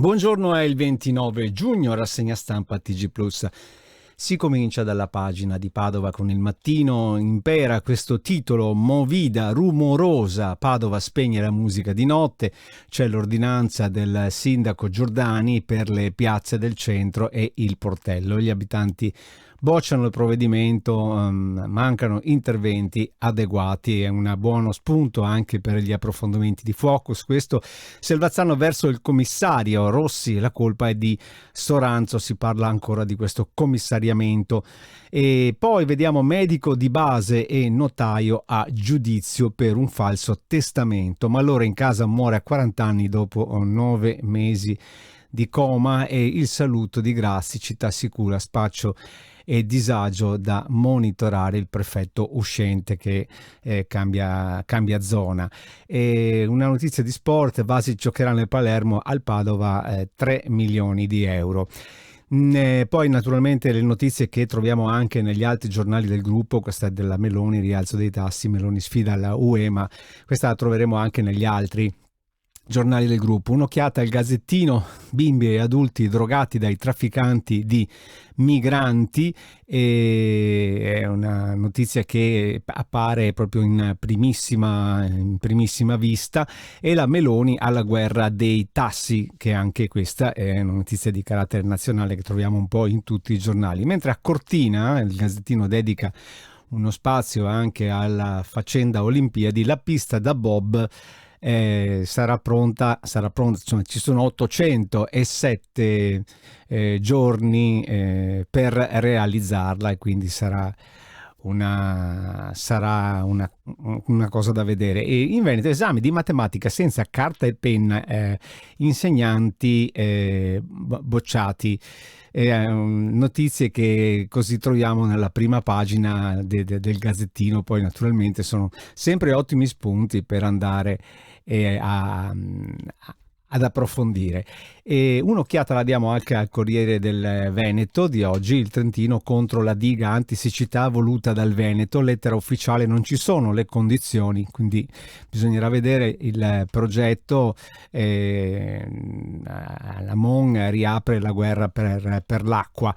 Buongiorno, è il 29 giugno, rassegna stampa TG Plus. Si comincia dalla pagina di Padova con Il Mattino. Impera questo titolo: Movida rumorosa, Padova spegne la musica di notte. C'è l'ordinanza del sindaco Giordani per le piazze del centro e il portello. Gli abitanti bocciano il provvedimento, mancano interventi adeguati. È un buono spunto anche per gli approfondimenti di Focus. Questo Selvazzano verso il commissario Rossi, la colpa è di Soranzo, si parla ancora di questo commissariamento. E poi vediamo medico di base e notaio a giudizio per un falso testamento. Ma allora in casa muore a 40 anni dopo 9 mesi di coma. E il saluto di Grassi, città sicura, spaccio e disagio da monitorare, il prefetto uscente che cambia zona. E una notizia di sport: Vasi giocherà nel Palermo, al Padova 3 milioni di euro. Poi naturalmente le notizie che troviamo anche negli altri giornali del gruppo. Questa è della Meloni, rialzo dei tassi, Meloni sfida la UE, ma questa la troveremo anche negli altri giornali del gruppo. Un'occhiata al Gazzettino: bimbi e adulti drogati dai trafficanti di migranti. E è una notizia che appare proprio in primissima vista. E la Meloni alla guerra dei tassi, che anche questa è una notizia di carattere nazionale che troviamo un po' in tutti i giornali. Mentre a Cortina il Gazzettino dedica uno spazio anche alla faccenda Olimpiadi. La pista da bob sarà pronta, insomma, ci sono 807 giorni per realizzarla, e quindi sarà una cosa da vedere. E in Veneto esami di matematica senza carta e penna, insegnanti bocciati. Notizie che così troviamo nella prima pagina del Gazzettino. Poi naturalmente sono sempre ottimi spunti per andare ad approfondire. E un'occhiata la diamo anche al Corriere del Veneto di oggi: il Trentino contro la diga antisiccità voluta dal Veneto, lettera ufficiale, non ci sono le condizioni, quindi bisognerà vedere il progetto. La MON riapre la guerra per l'acqua.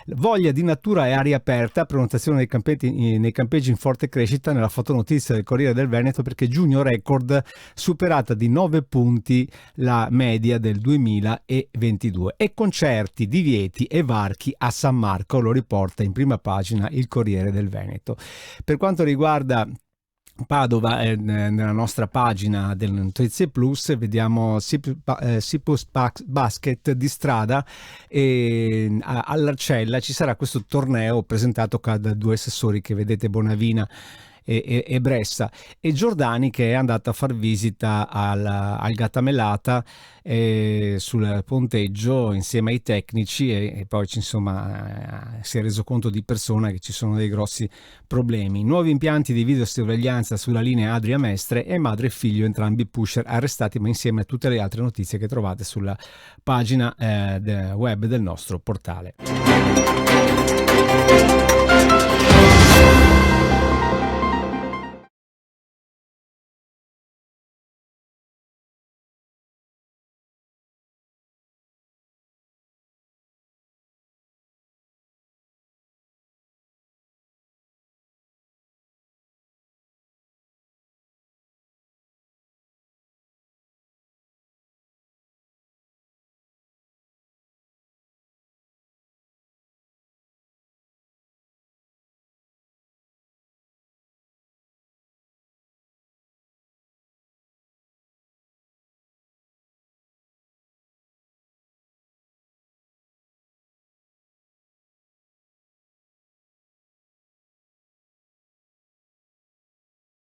Voglia di natura e aria aperta, prenotazione nei campeggi in forte crescita. Nella fotonotizia del Corriere del Veneto, perché giugno record, superata di 9 punti la media del 2022. E concerti, divieti e varchi a San Marco, lo riporta in prima pagina il Corriere del Veneto. Per quanto riguarda Padova, nella nostra pagina del Notizie Plus vediamo Sipus Basket di strada, e all'Arcella ci sarà questo torneo presentato da due assessori che vedete, Bonavina e Bressa, e Giordani che è andato a far visita al Gattamelata sul ponteggio insieme ai tecnici, e poi insomma si è reso conto di persona che ci sono dei grossi problemi. Nuovi impianti di videosorveglianza sulla linea Adria Mestre, e madre e figlio entrambi pusher arrestati, ma insieme a tutte le altre notizie che trovate sulla pagina web del nostro portale.